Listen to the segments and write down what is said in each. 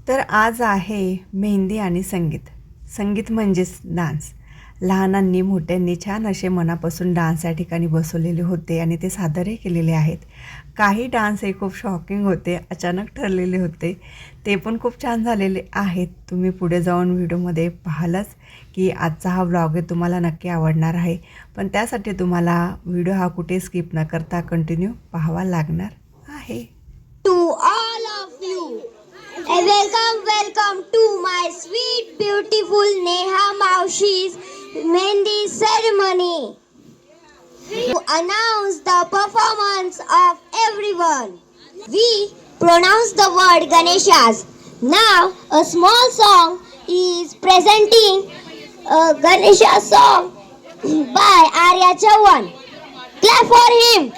तर आज आहे मेहंदी आणि संगीत. संगीत म्हणजेच डान्स. लहानांनी मोठ्यांनी छान असे मनापासून डान्स या ठिकाणी बसवलेले होते आणि ते सादरही केलेले आहेत. काही डान्स हे खूप शॉकिंग होते, अचानक ठरलेले होते. ते पण खूप छान झालेले आहेत. तुम्ही पुढे जाऊन व्हिडिओमध्ये पाहालच की आजचा हा व्लॉग आहे तुम्हाला नक्की आवडणार आहे. पण त्यासाठी तुम्हाला व्हिडिओ हा कुठे स्किप न करता कंटिन्यू पाहावा लागणार आहे. To all of you, a welcome to my sweet, beautiful Neha Maushi's Mehndi ceremony. To announce the performance of everyone, we pronounce the word Ganeshas. Now, a small song is presenting a Ganesha song by Arya Chauhan. Clap for him.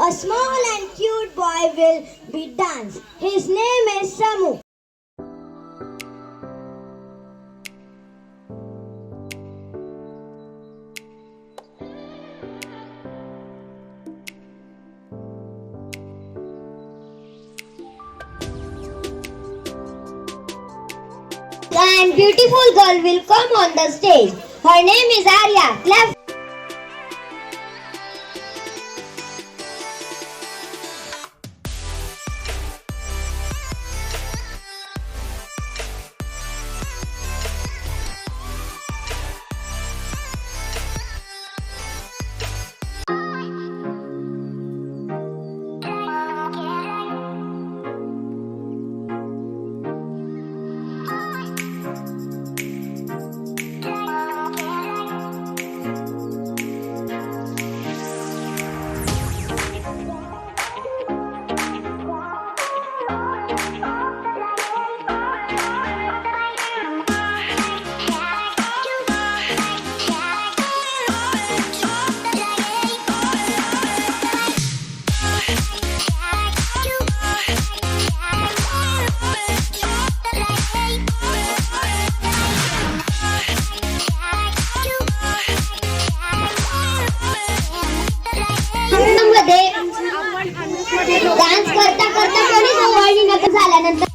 A small and cute boy will be dance. His name is Samu. And beautiful girl will come on the stage. Her name is Arya. Clap. Dance करता करता कोणी ओवाळणी नका झाल्यानंतर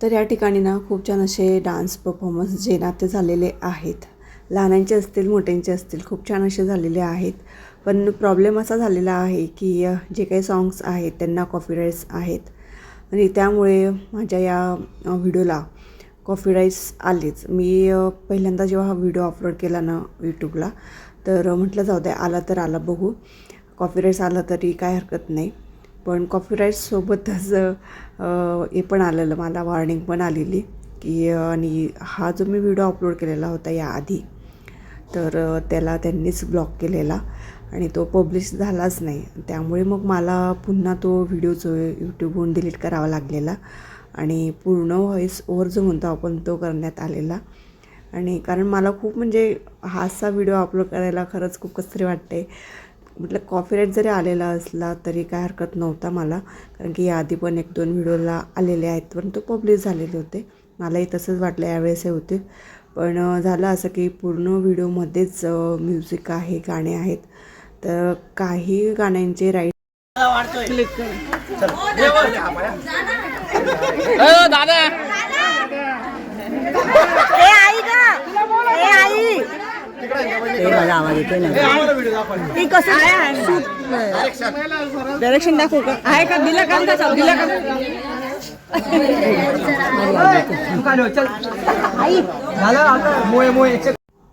तर या ठिकाणी ना खूप छान असे डान्स परफॉर्मन्स जे ना ते झालेले आहेत. लहानांचे असतील मोठ्यांचे असतील खूप छान असे झालेले आहेत. पण प्रॉब्लेम असा झालेला आहे की जे काही सॉंग्स आहेत त्यांना कॉपीराईट्स आहेत आणि त्यामुळे माझ्या या व्हिडिओला कॉपीराईट्स आलेच. मी पहिल्यांदा जेव्हा हा व्हिडिओ अपलोड केला ना यूट्यूबला तर म्हटलं जाऊ द्या, आला तर आला, बघू कॉपीराईट्स आला तरी काय हरकत नाही. पण कॉपीराईट्ससोबतच हे पण आलेलं, मला वॉर्निंग पण आलेली की आणि हा जो मी व्हिडिओ अपलोड केलेला होता याआधी तर त्याला त्यांनीच ब्लॉक केलेला आणि तो पब्लिश झालाच नाही. त्यामुळे मग मला पुन्हा तो व्हिडिओ जो यूट्यूबवरून डिलीट करावा लागलेला आणि पूर्ण व्हॉईस ओव्हर जो म्हणतो आपण तो करण्यात आलेला. आणि कारण मला खूप म्हणजे हा असा व्हिडिओ अपलोड करायला खरंच खूप कसं तरी वाटते. म्हटलं कॉपीराईट जरी आलेला असला तरी काय हरकत नव्हता मला, कारण की याआधी पण 1-2 व्हिडिओला आलेले आहेत पण तो पब्लिश झालेले होते. मलाही तसंच वाटलं यावेळेस हे होते. पण झालं असं की पूर्ण व्हिडिओमध्येच म्युझिक आहे, गाणे आहेत. तर काही गाण्यांचे राईट डायरेक्शन दाखवू का? आहे का? दिला का? दिला का?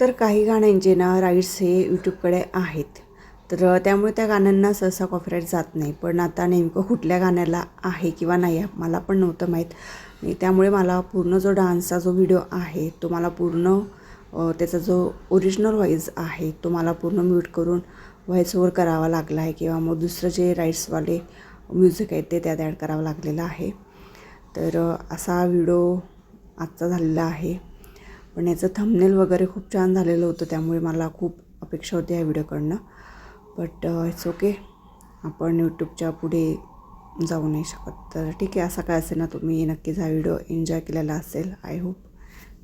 तर काही गाण्यांचे ना राईट्स हे यूट्यूबकडे आहेत. तर त्यामुळे त्या गाण्यांना सहसा कॉपीराईट जात नाही. पण आता नेमकं कुठल्या गाण्याला आहे किंवा नाही मला पण नव्हतं माहीत. आणि त्यामुळे मला पूर्ण जो डान्सचा जो व्हिडिओ आहे तो मला पूर्ण त्याचा जो ओरिजिनल व्हॉईस आहे तो मला पूर्ण म्यूट करून व्हॉईस ओव्हर करावा लागला आहे किंवा मग दुसरं जे राईट्सवाले म्युझिक आहे ते त्यात ॲड करावं लागलेलं आहे. तर असा व्हिडिओ आजचा झालेला आहे. पण याचं थंबनेल वगैरे खूप छान झालेलं होतं, त्यामुळे मला खूप अपेक्षा होती या व्हिडिओकडनं. बट इट्स ओके, आपण यूट्यूबच्या पुढे जाऊ नाही शकत. तर ठीक आहे, असं काय असेल ना तुम्ही नक्कीच हा व्हिडिओ एन्जॉय केलेला असेल. आय होप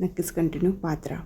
नक्कीच कंटिन्यू पाहत राहा.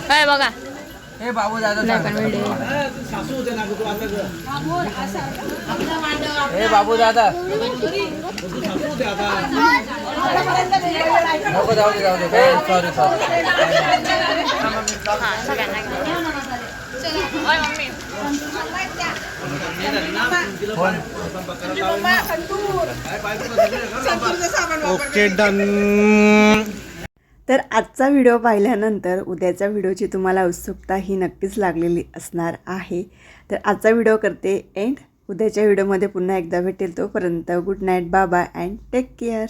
काय बघा हे बाबू दादा हे बाबू दादा नको जाऊ दे सॉरी ओके डन. तर आजचा व्हिडिओ पाहिल्यानंतर उद्याच्या व्हिडिओची तुम्हाला उत्सुकता ही नक्कीच लागलेली असणार आहे. तर आजचा व्हिडिओ करते एंड. उद्याच्या व्हिडिओमध्ये पुन्हा एकदा भेटेल. तोपर्यंत good night, bye bye and take care.